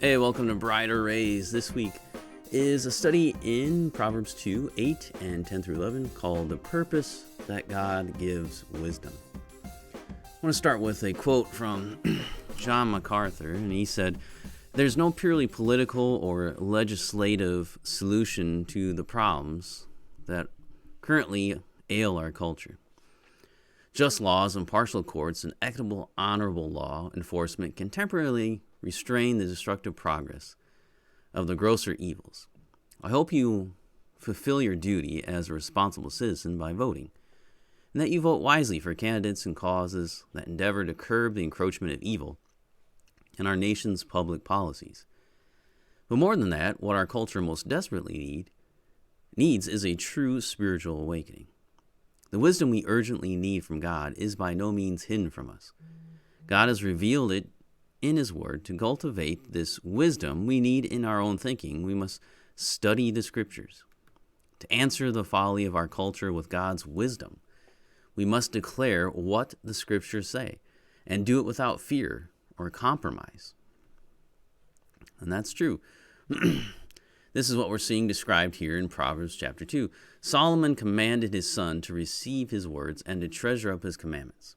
Hey, welcome to Brighter Rays. This week is a study in Proverbs 2, 8, and 10 through 11 called The Purpose That God Gives Wisdom. I want to start with a quote from John MacArthur, and he said, "There's no purely political or legislative solution to the problems that currently ail our culture. Just laws, impartial courts, and equitable, honorable law enforcement can temporarily restrain the destructive progress of the grosser evils. I hope you fulfill your duty as a responsible citizen by voting, and that you vote wisely for candidates and causes that endeavor to curb the encroachment of evil in our nation's public policies. But more than that, what our culture most desperately needs is a true spiritual awakening. The wisdom we urgently need from God is by no means hidden from us. God has revealed it in His Word. To cultivate this wisdom we need in our own thinking, we must study the Scriptures. To answer the folly of our culture with God's wisdom, we must declare what the Scriptures say and do it without fear or compromise." And that's true. This is what we're seeing described here in Proverbs chapter 2. Solomon commanded his son to receive his words and to treasure up his commandments.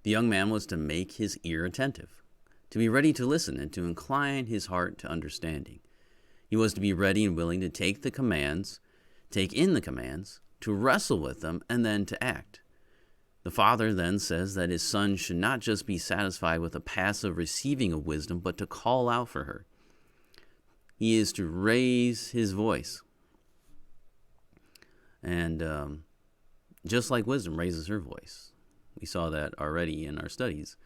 The young man was to make his ear attentive, to be ready to listen, and to incline his heart to understanding. He was to be ready and willing to take in the commands, to wrestle with them, and then to act. The father then says that his son should not just be satisfied with a passive receiving of wisdom, but to call out for her. He is to raise his voice. And just like wisdom raises her voice. We saw that already in our studies.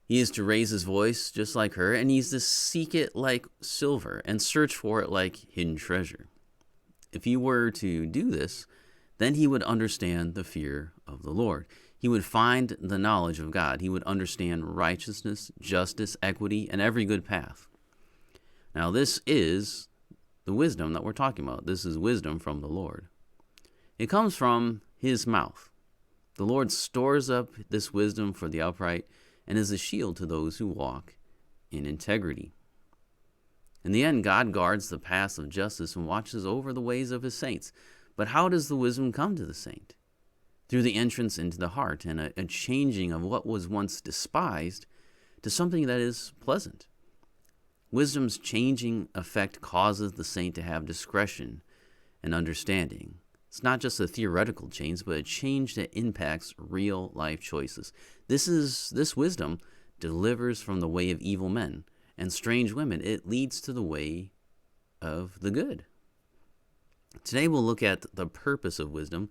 He is to raise his voice just like her, and he's to seek it like silver and search for it like hidden treasure. If he were to do this, then he would understand the fear of the Lord. He would find the knowledge of God. He would understand righteousness, justice, equity, and every good path. Now, this is the wisdom that we're talking about. This is wisdom from the Lord. It comes from His mouth. The Lord stores up this wisdom for the upright and is a shield to those who walk in integrity. In the end, God guards the paths of justice and watches over the ways of His saints. But how does the wisdom come to the saint? Through the entrance into the heart and a changing of what was once despised to something that is pleasant. Wisdom's changing effect causes the saint to have discretion and understanding. It's not just a theoretical change, but a change that impacts real life choices. This wisdom delivers from the way of evil men and strange women. It leads to the way of the good. Today we'll look at the purpose of wisdom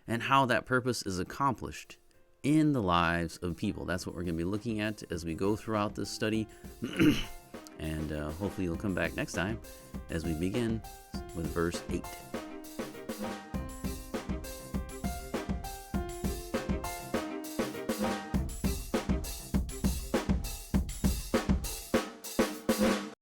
and how that purpose is accomplished in the lives of people. That's what we're going to be looking at as we go throughout this study. And hopefully you'll come back next time as we begin with verse 8.